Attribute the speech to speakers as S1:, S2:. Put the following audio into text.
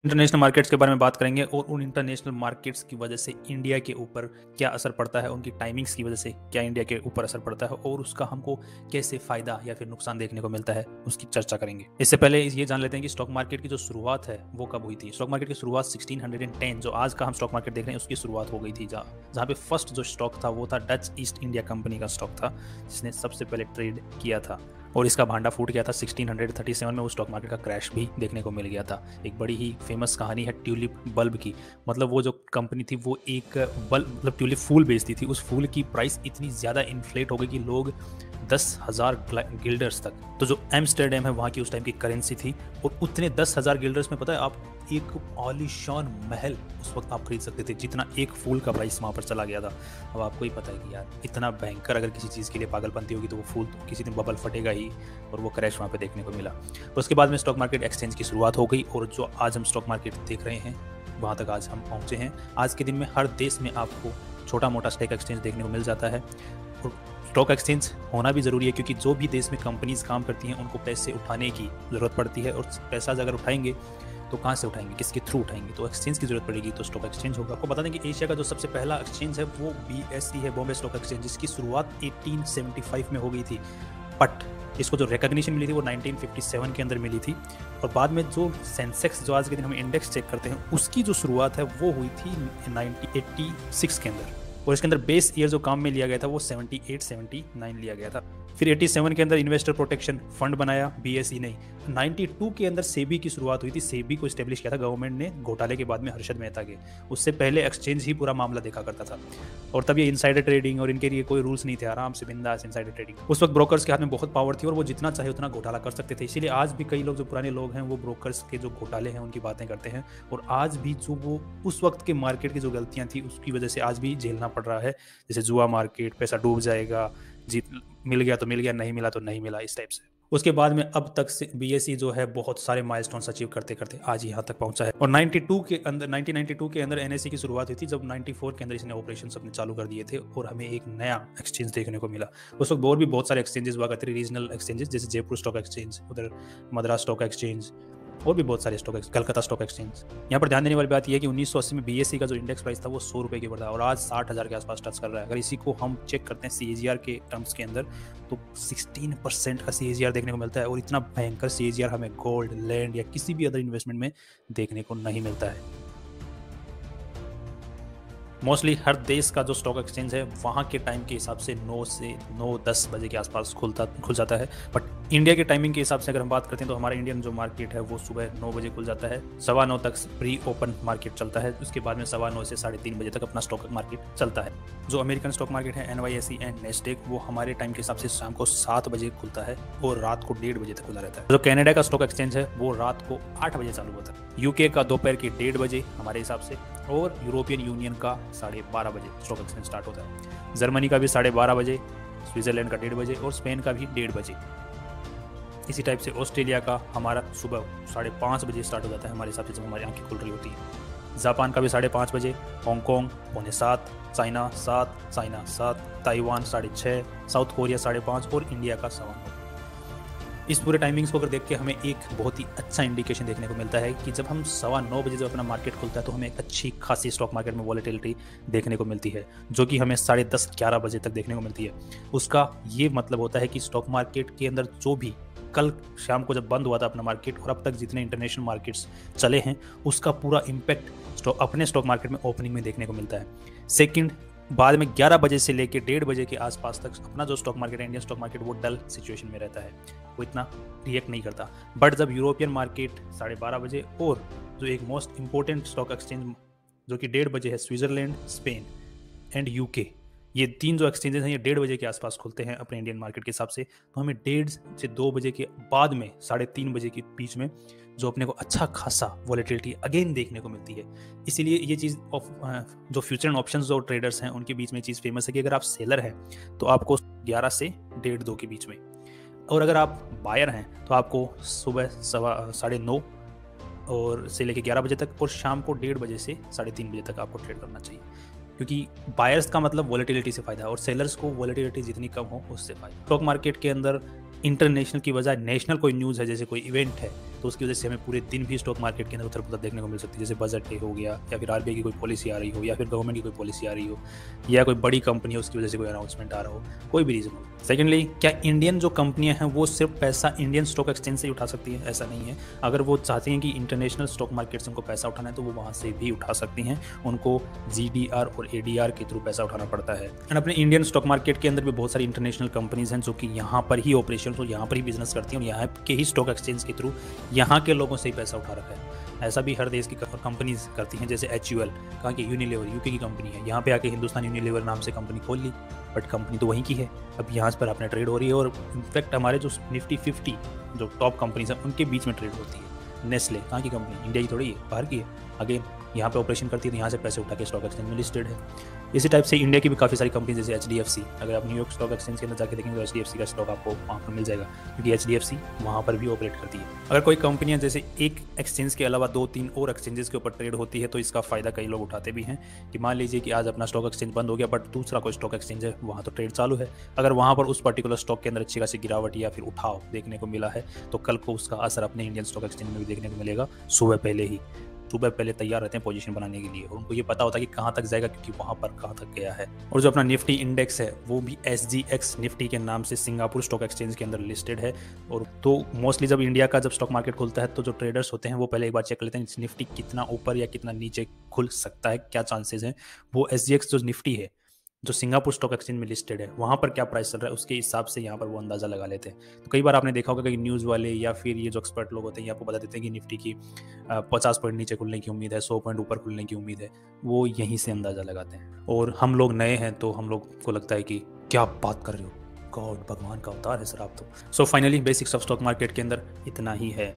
S1: International markets के बारे में बात करेंगे और उन इंटरनेशनल मार्केट्स की वजह से इंडिया के ऊपर क्या असर पड़ता है, उनकी टाइमिंग्स की वजह से क्या इंडिया के ऊपर असर पड़ता है और उसका हमको कैसे फायदा या फिर नुकसान देखने को मिलता है, उसकी चर्चा करेंगे। इससे पहले ये जान लेते हैं कि स्टॉक मार्केट की जो शुरुआत है वो कब हुई थी। स्टॉक मार्केट की शुरुआत 1610, जो आज का हम स्टॉक मार्केट देख रहे हैं, उसकी शुरुआत हो गई थी, जहाँ पे फर्स्ट जो स्टॉक था वो था डच ईस्ट इंडिया कंपनी का स्टॉक था, जिसने सबसे पहले ट्रेड किया था और इसका भांडा फूट गया था 1637 में। उस स्टॉक मार्केट का क्रैश भी देखने को मिल गया था। एक बड़ी ही फेमस कहानी है ट्यूलिप बल्ब की। मतलब वो जो कंपनी थी वो एक बल्ब, मतलब ट्यूलिप फूल बेचती थी। उस फूल की प्राइस इतनी ज़्यादा इन्फ्लेट हो गई कि लोग 10,000 गिल्डर्स तक, तो जो एम्स्टर्डम है वहाँ की उस टाइम की करेंसी थी, और उतने 10,000 गिल्डर्स में पता है आप एक आलीशान महल उस वक्त आप खरीद सकते थे, जितना एक फूल का प्राइस वहाँ पर चला गया था। अब आपको ही पता है कि यार इतना भयंकर अगर किसी चीज़ के लिए पागलपंती होगी तो वो फूल तो किसी दिन बबल फटेगा ही, और वो क्रैश वहाँ पे देखने को मिला। तो उसके बाद में स्टॉक मार्केट एक्सचेंज की शुरुआत हो गई, और जो आज हम स्टॉक मार्केट देख रहे हैं वहाँ तक आज हम पहुँचे हैं। आज के दिन में हर देश में आपको छोटा मोटा स्टॉक एक्सचेंज देखने को मिल जाता है, और स्टॉक एक्सचेंज होना भी ज़रूरी है क्योंकि जो भी देश में कंपनीज काम करती हैं उनको पैसे उठाने की ज़रूरत पड़ती है, और पैसा अगर उठाएंगे तो कहाँ से उठाएंगे, किसके थ्रू उठाएंगे, तो एक्सचेंज की जरूरत पड़ेगी, तो स्टॉक एक्सचेंज होगा। आपको बता दें कि एशिया का जो सबसे पहला एक्सचेंज है वो BSE है, बॉम्बे स्टॉक एक्सचेंज, जिसकी शुरुआत 1875 में हो गई थी, बट इसको जो रिकॉग्निशन मिली थी वो 1957 के अंदर मिली थी। और बाद में जो सेंसेक्स, जो आज के दिन हम इंडेक्स चेक करते हैं, उसकी जो शुरुआत है वो हुई थी 1986 के अंदर, और इसके अंदर बेस ईयर जो काम में लिया गया था वो 78-79 लिया गया था। फिर 87 के अंदर इन्वेस्टर प्रोटेक्शन फंड बनाया, BSE नहीं। 92 के अंदर सेबी की शुरुआत हुई थी, सेबी को स्टेब्लिश किया था गवर्नमेंट ने घोटाले के बाद में हर्षद मेहता के। उससे पहले एक्सचेंज ही पूरा मामला देखा करता था, और तब ये इनसाइडर ट्रेडिंग और इनके लिए कोई रूल्स नहीं थे, आराम से बिंदास इनसाइडर ट्रेडिंग। उस वक्त ब्रोकर्स के हाथ में बहुत पावर थी और वो जितना चाहे उतना घोटाला कर सकते थे। इसीलिए आज भी कई लोग, जो पुराने लोग हैं, वो ब्रोकर्स के जो घोटाले हैं उनकी बातें करते हैं, और आज भी जो वो उस वक्त के मार्केट की जो गलतियां थी उसकी वजह से आज भी झेलना पड़ रहा है। जैसे जुआ मार्केट, पैसा डूब जाएगा, जीत मिल गया तो मिल गया, नहीं मिला तो नहीं मिला, इस टाइप से। उसके बाद में अब तक से BSE जो है बहुत सारे माइलस्टोन्स अचीव करते करते आज यहाँ तक पहुंचा है। और 1992 के अंदर NSE की शुरुआत हुई थी, जब 94 के अंदर इसने ऑपरेशन अपने चालू कर दिए थे और हमें एक नया एक्सचेंज देखने को मिला। उस वक्त और भी बहुत सारे एक्सचेंजेस हुआ करते थे, रीजनल एक्सचेंजेस, जैसे जयपुर स्टॉक एक्सचेंज, उधर मद्रास स्टॉक एक्सचेंज, और भी बहुत सारे स्टॉक, कलकत्ता स्टॉक एक्सचेंज। यहाँ पर ध्यान देने वाली बात यह है कि 1980 में BSE का जो इंडेक्स प्राइस था वो 100 रुपये के ऊपर था, और आज 60,000 के आसपास टच कर रहा है। अगर इसी को हम चेक करते हैं CAGR के टर्म्स के अंदर, तो 16% का CAGR देखने को मिलता है, और इतना भयंकर CAGR हमें गोल्ड, लैंड या किसी भी अदर इन्वेस्टमेंट में देखने को नहीं मिलता है। मोस्टली हर देश का जो स्टॉक एक्सचेंज है वहाँ के टाइम के हिसाब से 9 से 9-10 बजे के आसपास खुल जाता है, बट इंडिया के टाइमिंग के हिसाब से अगर हम बात करते हैं तो हमारा इंडियन जो मार्केट है वो सुबह 9 बजे खुल जाता है, 9:15 तक प्री ओपन मार्केट चलता है। उसके बाद में 9:15 से 3:30 बजे तक अपना स्टॉक मार्केट चलता है। जो अमेरिकन स्टॉक मार्केट है NYSE एंड नेस्डेक, वो हमारे टाइम के हिसाब से शाम को 7 बजे खुलता है और रात को 1:30 बजे तक खुला रहता है। जो कनाडा का स्टॉक एक्सचेंज है वो रात को 8 बजे चालू होता है, UK का दोपहर के 1:30 बजे हमारे हिसाब से, और यूरोपियन यूनियन का 12:30 बजे स्टॉक एक्सचेंज स्टार्ट होता है। जर्मनी का भी 12:30 बजे, स्विट्जरलैंड का 1:30 बजे, और स्पेन का भी 1:30 बजे। इसी टाइप से ऑस्ट्रेलिया का हमारा सुबह 5:30 बजे स्टार्ट हो जाता है हमारे हिसाब से, जब हमारी आंखें खुल रही होती है। जापान का भी 5:30 बजे, Hong Kong 6:45, China 7, Taiwan 6:30, south Korea 5:30, और इंडिया का 9:15। इस पूरे टाइमिंग्स को अगर देख के हमें एक बहुत ही अच्छा इंडिकेशन देखने को मिलता है कि जब हम 9:15 बजे जब अपना मार्केट खुलता है तो हमें एक अच्छी खासी स्टॉक मार्केट में वॉलेटिलिटी देखने को मिलती है, जो कि हमें 10:30-11 बजे तक देखने को मिलती है। उसका ये मतलब होता है कि स्टॉक मार्केट के अंदर जो भी कल शाम को जब बंद हुआ था अपना मार्केट, और अब तक जितने इंटरनेशनल मार्केट्स चले हैं, उसका पूरा इम्पैक्ट अपने स्टॉक मार्केट में ओपनिंग में देखने को मिलता है। सेकंड, बाद में 11 बजे से लेकर 1:30 बजे के आसपास तक अपना जो स्टॉक मार्केट है, इंडियन स्टॉक मार्केट, वो डल सिचुएशन में रहता है, वो इतना रिएक्ट नहीं करता। बट जब यूरोपियन मार्केट 12:30 बजे, और जो एक मोस्ट इंपॉर्टेंट स्टॉक एक्सचेंज जो कि 1:30 बजे है, स्विट्जरलैंड, स्पेन एंड UK, ये 3 जो एक्सचेंजेस हैं ये 1:30 बजे के आसपास खुलते हैं अपने इंडियन मार्केट के हिसाब से, तो हमें 1:30 से 2 बजे के बाद में 3:30 बजे के बीच में जो अपने को अच्छा खासा वॉलेटिलिटी अगेन देखने को मिलती है। इसीलिए ये चीज़ जो फ्यूचर एंड ऑप्शंस जो ट्रेडर्स हैं उनके बीच में चीज़ फेमस है कि अगर आप सेलर हैं तो आपको 11 से 1:30-2 के बीच में, और अगर आप बायर हैं तो आपको सुबह 9:15 और से लेकर 11 बजे तक, और शाम को 1:30 बजे से 3:30 बजे तक आपको ट्रेड करना चाहिए, क्योंकि बायर्स का मतलब वॉलेटिलिटी से फायदा है और सेलर्स को वॉलेटिलिटी जितनी कम हो उससे फायदा। स्टॉक मार्केट के अंदर इंटरनेशनल की बजाय नेशनल कोई न्यूज़ है, जैसे कोई इवेंट है, तो उसकी वजह से हमें पूरे दिन भी स्टॉक मार्केट के अंदर उथल पुथल देखने को मिल सकती है। जैसे बजट डे हो गया, या फिर आरबीआई की कोई पॉलिसी आ रही हो, या फिर गवर्नमेंट की कोई पॉलिसी आ रही हो, या कोई बड़ी कंपनी है उसकी वजह से कोई अनाउंसमेंट आ रहा हो, कोई भी रीज़न हो। सेकेंडली, क्या इंडियन जो कंपनियां हैं वो सिर्फ पैसा इंडियन स्टॉक एक्सचेंज से ही उठा सकती है? ऐसा नहीं है। अगर वो चाहती हैं कि इंटरनेशनल स्टॉक मार्केट से उनको पैसा उठाना है तो वो वहाँ से भी उठा सकती हैं। उनको जीडीआर और एडीआर के थ्रू पैसा उठाना पड़ता है। एंड अपने इंडियन स्टॉक मार्केट के अंदर भी बहुत सारी इंटरनेशनल कंपनीज हैं जो कि यहाँ पर ही ऑपरेशन, तो यहाँ पर ही बिजनेस करती हैं और यहाँ के ही स्टॉक एक्सचेंज के थ्रू यहाँ के लोगों से ही पैसा उठा रखा है। ऐसा भी हर देश की कंपनीज करती हैं। जैसे HUL, कहाँ की, यूनिलीवर, यूके की कंपनी है, यहाँ पे आके हिंदुस्तान यूनिलीवर नाम से कंपनी खोल ली, बट कंपनी तो वहीं की है। अब यहाँ पर अपने ट्रेड हो रही है और इनफैक्ट हमारे जो निफ्टी 50 जो टॉप कंपनीज हैं उनके बीच में ट्रेड होती है। नेस्ले कहाँ की कंपनी, इंडिया की थोड़ी है, बाहर की है। अगेन यहाँ पे ऑपरेशन करती है तो यहाँ से पैसे उठा के स्टॉक एक्सचेंज में लिस्टेड है। इसी टाइप से इंडिया की भी काफ़ी सारी कंपनी जैसे HDFC, अगर आप न्यूयॉर्क स्टॉक एक्सचेंज के अंदर जाके देखेंगे तो HDFC का स्टॉक आपको वहाँ पर मिल जाएगा, क्योंकि HDFC वहाँ पर भी ऑपरेट करती है। अगर कोई कंपनियाँ जैसे एक एक्सचेंज के अलावा 2-3 और एक्सचेंजेस के ऊपर ट्रेड होती है तो इसका फ़ायदा कई लोग उठाते भी हैं कि मान लीजिए कि आज अपना स्टॉक एक्सचेंज बंद हो गया बट दूसरा कोई स्टॉक एक्सचेंज है वहाँ तो ट्रेड चालू है। अगर वहाँ पर उस पर्टिकुलर स्टॉक के अंदर अच्छी खासी गिरावट या फिर उठाव देखने को मिला है तो कल को उसका असर अपने इंडियन स्टॉक एक्सचेंज में भी देखने को मिलेगा। सुबह पहले तैयार रहते हैं पोजीशन बनाने के लिए और उनको ये पता होता है कि कहाँ तक जाएगा, क्योंकि वहाँ पर कहाँ तक गया है। और जो अपना निफ्टी इंडेक्स है वो भी SGX निफ्टी के नाम से सिंगापुर स्टॉक एक्सचेंज के अंदर लिस्टेड है। और तो मोस्टली जब इंडिया का स्टॉक मार्केट खुलता है तो जो ट्रेडर्स होते हैं वो पहले एक बार चेक लेते हैं निफ्टी कितना ऊपर या कितना नीचे खुल सकता है, क्या चांसेस हैं। वो SGX जो निफ्टी है जो सिंगापुर स्टॉक एक्सचेंज में लिस्टेड है वहाँ पर क्या प्राइस चल रहा है उसके हिसाब से यहाँ पर वो अंदाज़ा लगा लेते हैं। तो कई बार आपने देखा होगा कि न्यूज़ वाले या फिर ये जो एक्सपर्ट लोग होते हैं ये आपको बता देते हैं कि निफ्टी की 50 पॉइंट नीचे खुलने की उम्मीद है, 100 पॉइंट ऊपर खुलने की उम्मीद है। वो यहीं से अंदाज़ा लगाते हैं। और हम लोग नए हैं तो हम लोग को लगता है कि क्या बात कर रहे हो, गॉड, भगवान का अवतार है सर आप तो। So finally basics of stock market के अंदर इतना ही है।